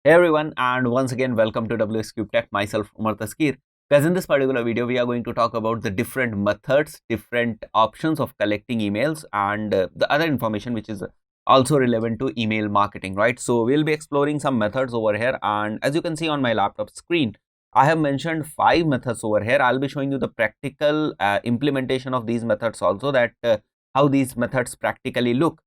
Hey everyone, and once again welcome to WsCube Tech. Myself Umar Taskir. Guys, in this particular video we are going to talk about the different methods, different options of collecting emails and the other information which is also relevant to email marketing, right? So we'll be exploring some methods over here, and as you can see on my laptop screen, I have mentioned 5 methods over here. I'll be showing you the practical implementation of these methods also, that how these methods practically look.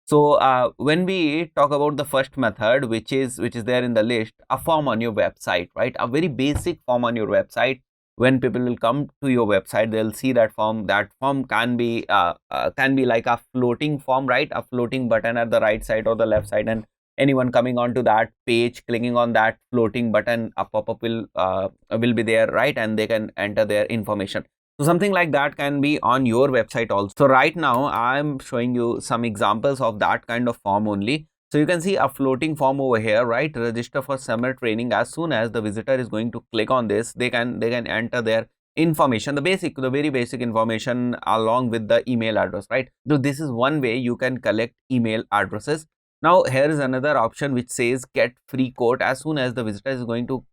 So when we talk about the first method, which is there in the list, a form on your website, right? A very basic form on your website. When people will come to your website, they'll see that form. That form can be like a floating form, right? A floating button at the right side or the left side, and anyone coming onto that page, clicking on that floating button, a pop-up will be there, right? And they can enter their information. So something like that can be on your website also. So right now I'm showing you some examples of that kind of form only. So you can see a floating form over here, right? Register for summer training. As soon as the visitor is going to click on this, they can enter their information, the very basic information along with the email address, right? So this is one way you can collect email addresses. Now here is another option which says get free quote. As soon as the visitor is going to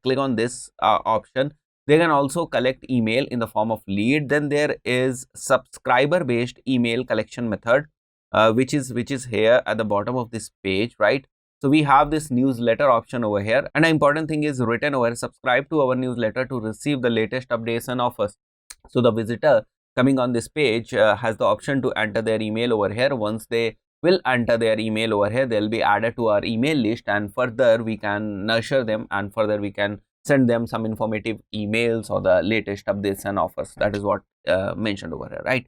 click on this option, they can also collect email in the form of lead. Then there is subscriber based email collection method, which is here at the bottom of this page, right? So we have this newsletter option over here, and the important thing is written over: subscribe to our newsletter to receive the latest updates and offers. So the visitor coming on this page has the option to enter their email over here. Once they will enter their email over here, they'll be added to our email list, and further we can nurture them, and further we can send them some informative emails or the latest updates and offers. That is what mentioned over here, right?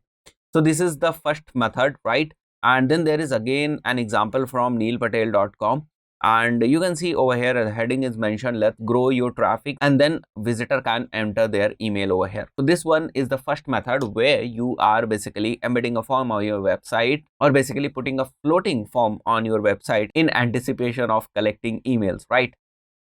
So this is the first method, right? And then there is again an example from neilpatel.com, and you can see over here the heading is mentioned, let's grow your traffic, and then visitor can enter their email over here. So this one is the first method, where you are basically embedding a form on your website, or basically putting a floating form on your website in anticipation of collecting emails, right?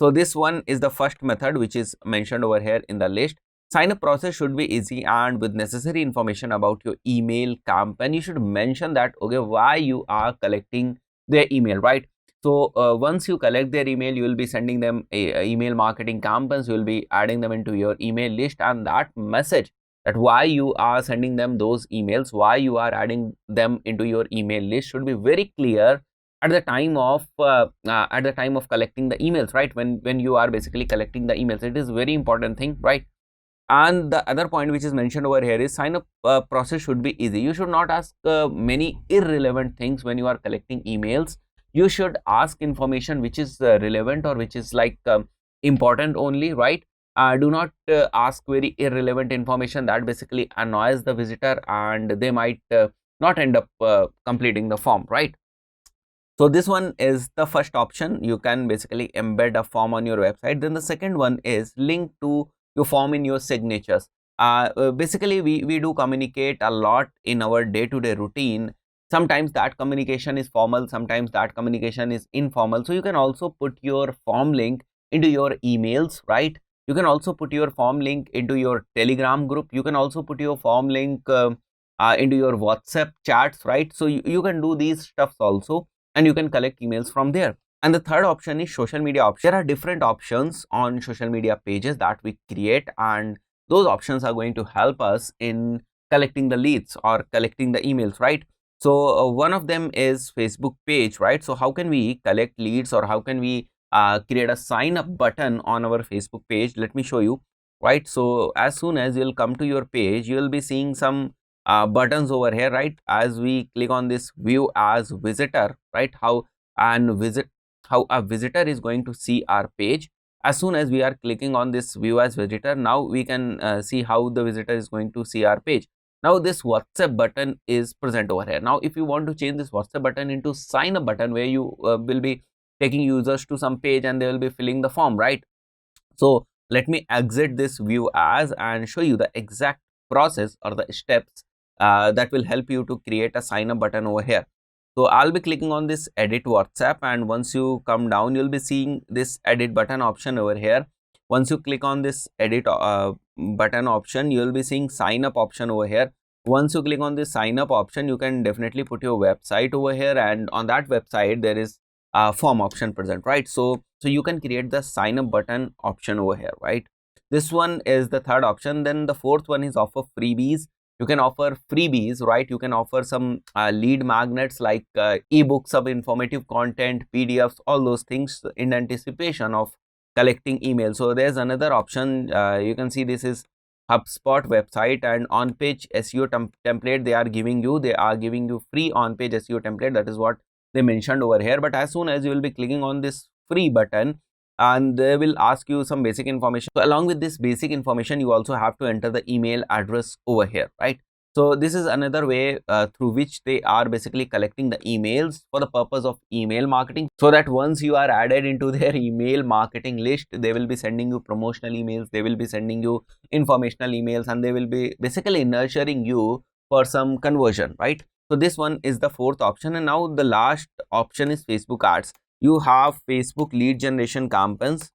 So this one is the first method which is mentioned over here in the list. Sign up process should be easy and with necessary information about your email campaign. You should mention that, okay, why you are collecting their email, right? So once you collect their email, you will be sending them a email marketing campaigns. You will be adding them into your email list, and that message, that why you are sending them those emails, why you are adding them into your email list, should be very clear at the time of collecting the emails, right? When you are basically collecting the emails, it is very important thing, right? And the other point which is mentioned over here is sign up process should be easy. You should not ask many irrelevant things when you are collecting emails. You should ask information which is relevant, or which is like important only, right? Do not ask very irrelevant information that basically annoys the visitor, and they might not end up completing the form, right? So this one is the first option. You can basically embed a form on your website. Then the second one is link to your form in your signatures. Basically, we do communicate a lot in our day-to-day routine. Sometimes that communication is formal, sometimes that communication is informal. So you can also put your form link into your emails, right? You can also put your form link into your Telegram group. You can also put your form link into your WhatsApp chats, right? So you can do these stuffs also, and you can collect emails from there. And the third option is social media option. There are different options on social media pages that we create, and those options are going to help us in collecting the leads or collecting the emails, right? So one of them is Facebook page, right? So how can we collect leads, or how can we create a sign up button on our Facebook page? Let me show you, right? So as soon as you'll come to your page, you will be seeing some buttons over here, right? As we click on this view as visitor, right? How a visitor is going to see our page. As soon as we are clicking on this view as visitor, now we can see how the visitor is going to see our page. Now this WhatsApp button is present over here. Now if you want to change this WhatsApp button into sign up button, where you will be taking users to some page and they will be filling the form, right? So let me exit this view as and show you the exact process or the steps that will help you to create a sign up button over here. So I'll be clicking on this edit WhatsApp, and once you come down, you'll be seeing this edit button option over here. Once you click on this edit button option, you'll be seeing sign up option over here. Once you click on this sign up option, you can definitely put your website over here, and on that website there is form option present, right? So you can create the sign up button option over here, right? This one is the third option. Then the fourth one is offer freebies. You can offer freebies, right? You can offer some lead magnets like ebooks, some informative content, PDFs, all those things in anticipation of collecting emails. So there's another option. You can see this is HubSpot website and on-page SEO template. They are giving you free on-page SEO template. That is what they mentioned over here. But as soon as you will be clicking on this free button, and they will ask you some basic information. So along with this basic information, you also have to enter the email address over here, right? So this is another way through which they are basically collecting the emails for the purpose of email marketing, so that once you are added into their email marketing list, they will be sending you promotional emails, they will be sending you informational emails, and they will be basically nurturing you for some conversion, right? So this one is the fourth option. And now the last option is Facebook ads. You have Facebook lead generation campaigns,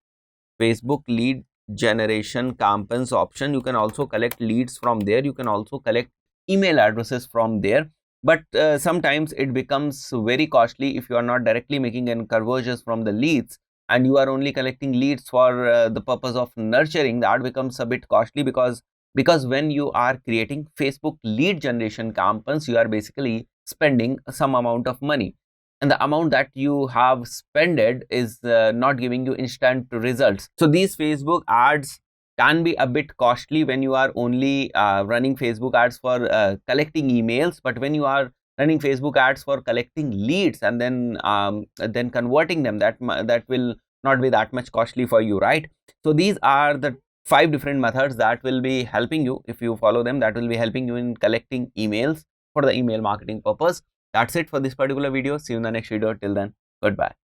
option. You can also collect leads from there. You can also collect email addresses from there. But sometimes it becomes very costly if you are not directly making any conversions from the leads, and you are only collecting leads for the purpose of nurturing. That becomes a bit costly, because when you are creating Facebook lead generation campaigns, you are basically spending some amount of money, and the amount that you have spended is not giving you instant results. So these Facebook ads can be a bit costly when you are only running Facebook ads for collecting emails. But when you are running Facebook ads for collecting leads and then converting them, that will not be that much costly for you, right? So these are the 5 different methods that will be helping you. If you follow them, that will be helping you in collecting emails for the email marketing purpose. That's it for this particular video. See you in the next video. Till then, goodbye.